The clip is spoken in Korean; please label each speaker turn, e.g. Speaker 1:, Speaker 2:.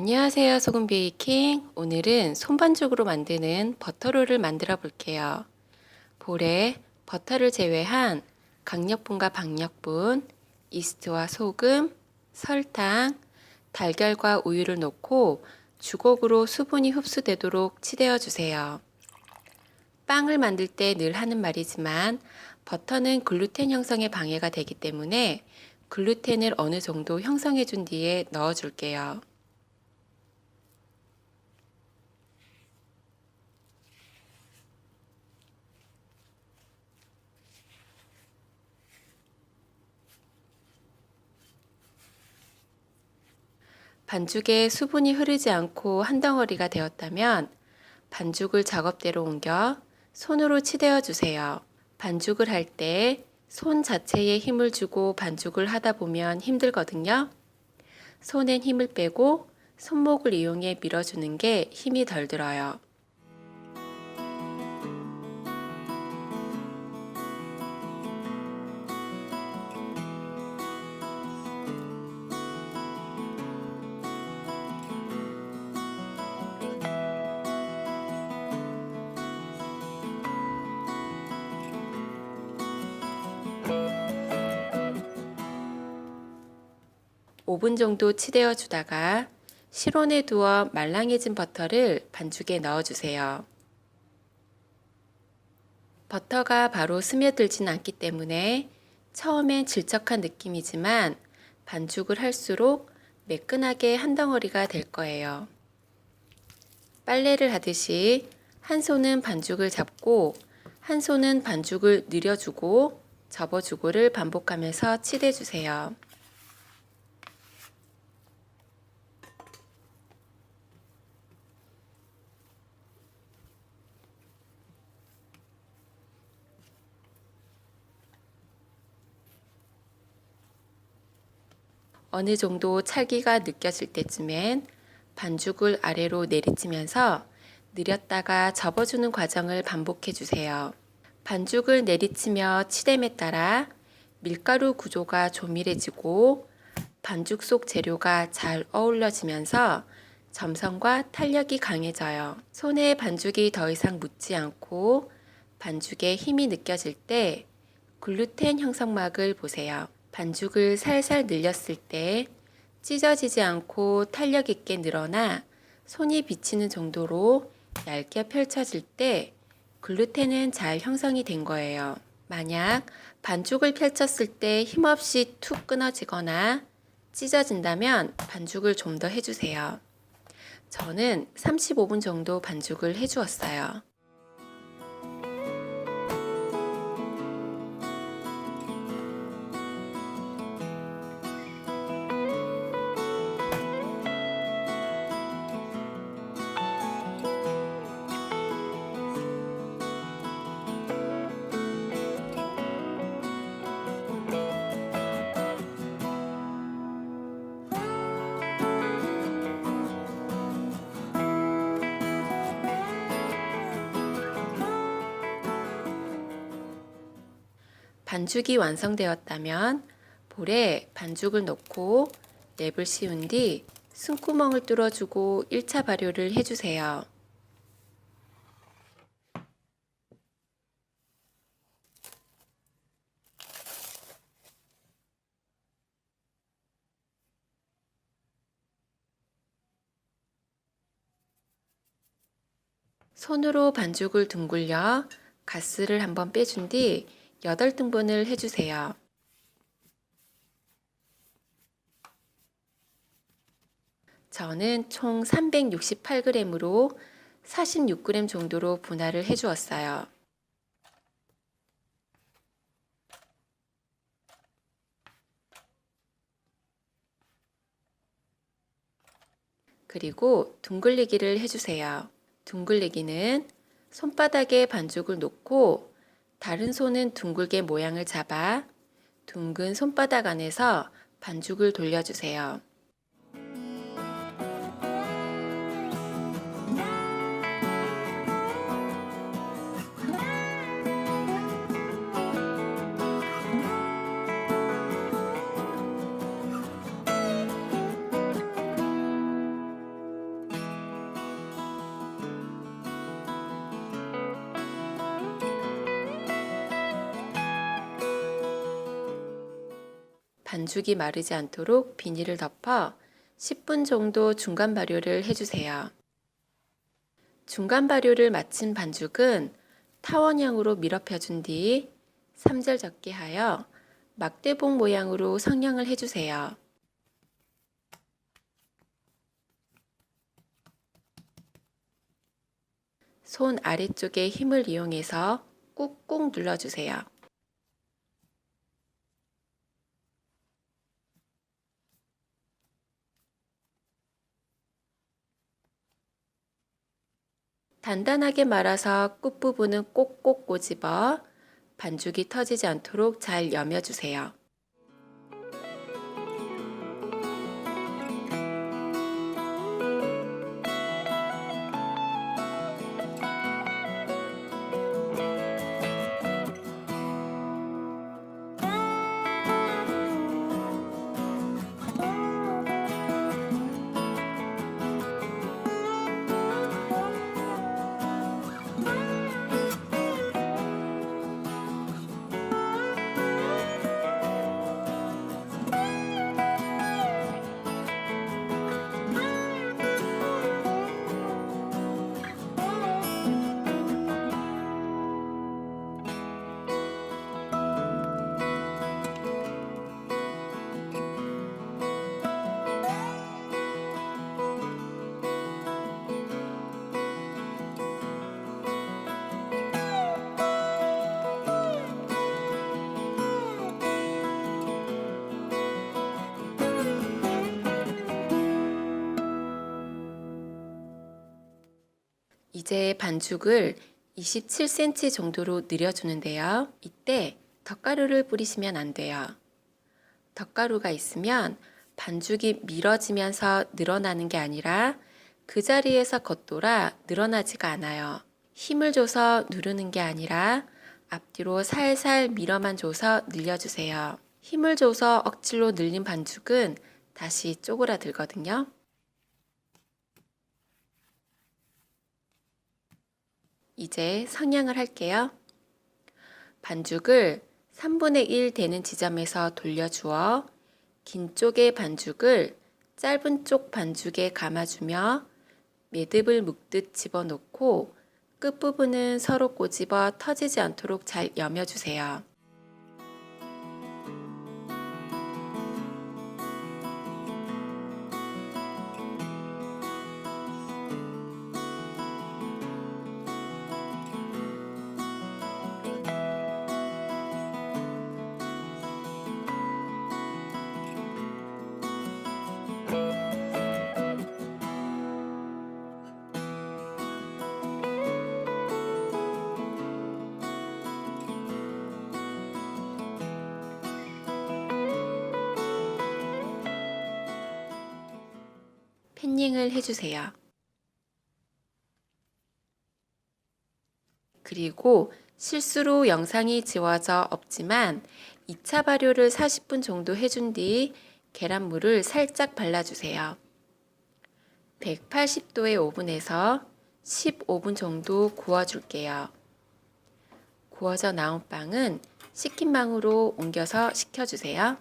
Speaker 1: 안녕하세요, 소금 베이킹. 오늘은 손반죽으로 만드는 버터롤을 만들어 볼게요. 볼에 버터를 제외한 강력분과 박력분, 이스트와 소금, 설탕, 달걀과 우유를 넣고 주걱으로 수분이 흡수되도록 치대어 주세요. 빵을 만들 때 늘 하는 말이지만 버터는 글루텐 형성에 방해가 되기 때문에 글루텐을 어느 정도 형성해 준 뒤에 넣어 줄게요. 반죽에 수분이 흐르지 않고 한 덩어리가 되었다면 반죽을 작업대로 옮겨 손으로 치대어 주세요. 반죽을 할 때 손 자체에 힘을 주고 반죽을 하다 보면 힘들거든요. 손엔 힘을 빼고 손목을 이용해 밀어주는 게 힘이 덜 들어요. 오 분 정도 치대어 주다가 실온에 두어 말랑해진 버터를 반죽에 넣어 주세요. 버터가 바로 스며들진 않기 때문에 처음엔 질척한 느낌이지만 반죽을 할수록 매끈하게 한 덩어리가 될 거예요. 빨래를 하듯이 한 손은 반죽을 잡고 한 손은 반죽을 늘려주고 접어주고를 반복하면서 치대주세요. 어느 정도 찰기가 느껴질 때쯤엔 반죽을 아래로 내리치면서 늘렸다가 접어주는 과정을 반복해 주세요. 반죽을 내리치며 치댐에 따라 밀가루 구조가 조밀해지고 반죽 속 재료가 잘 어우러지면서 점성과 탄력이 강해져요. 손에 반죽이 더 이상 묻지 않고 반죽에 힘이 느껴질 때 글루텐 형성막을 보세요. 반죽을 살살 늘렸을 때 찢어지지 않고 탄력 있게 늘어나 손이 비치는 정도로 얇게 펼쳐질 때 글루텐은 잘 형성이 된 거예요. 만약 반죽을 펼쳤을 때 힘없이 툭 끊어지거나 찢어진다면 반죽을 좀 더 해주세요. 저는 35분 정도 반죽을 해주었어요. 반죽이 완성되었다면 볼에 반죽을 넣고 랩을 씌운 뒤 숨구멍을 뚫어주고 1차 발효를 해주세요. 손으로 반죽을 둥글려 가스를 한번 빼준 뒤 8등분을 해주세요. 저는 총 368g으로 46g 정도로 분할을 해주었어요. 그리고 둥글리기를 해주세요. 둥글리기는 손바닥에 반죽을 놓고 다른 손은 둥글게 모양을 잡아 둥근 손바닥 안에서 반죽을 돌려주세요. 반죽이 마르지 않도록 비닐을 덮어 10분 정도 중간 발효를 해주세요. 중간 발효를 마친 반죽은 타원형으로 밀어펴준 뒤 3절 접게 하여 막대봉 모양으로 성형을 해주세요. 손 아래쪽에 힘을 이용해서 꾹꾹 눌러주세요. 단단하게 말아서 끝부분은 꼭꼭 꼬집어 반죽이 터지지 않도록 잘 여며주세요. 이제 반죽을 27cm 정도로 늘여주는데요. 이때 덧가루를 뿌리시면 안 돼요. 덧가루가 있으면 반죽이 밀어지면서 늘어나는 게 아니라 그 자리에서 겉돌아 늘어나지가 않아요. 힘을 줘서 누르는 게 아니라 앞뒤로 살살 밀어만 줘서 늘려주세요. 힘을 줘서 억지로 늘린 반죽은 다시 쪼그라들거든요. 이제 성형을 할게요. 반죽을 3분의 1 되는 지점에서 돌려주어 긴 쪽의 반죽을 짧은 쪽 반죽에 감아주며 매듭을 묶듯 집어넣고 끝부분은 서로 꼬집어 터지지 않도록 잘 여며주세요. 팬닝을 해주세요. 그리고 실수로 영상이 지워져 없지만 2차 발효를 40분 정도 해준 뒤 계란물을 살짝 발라주세요. 180도의 오븐에서 15분 정도 구워줄게요. 구워져 나온 빵은 식힌 망으로 옮겨서 식혀주세요.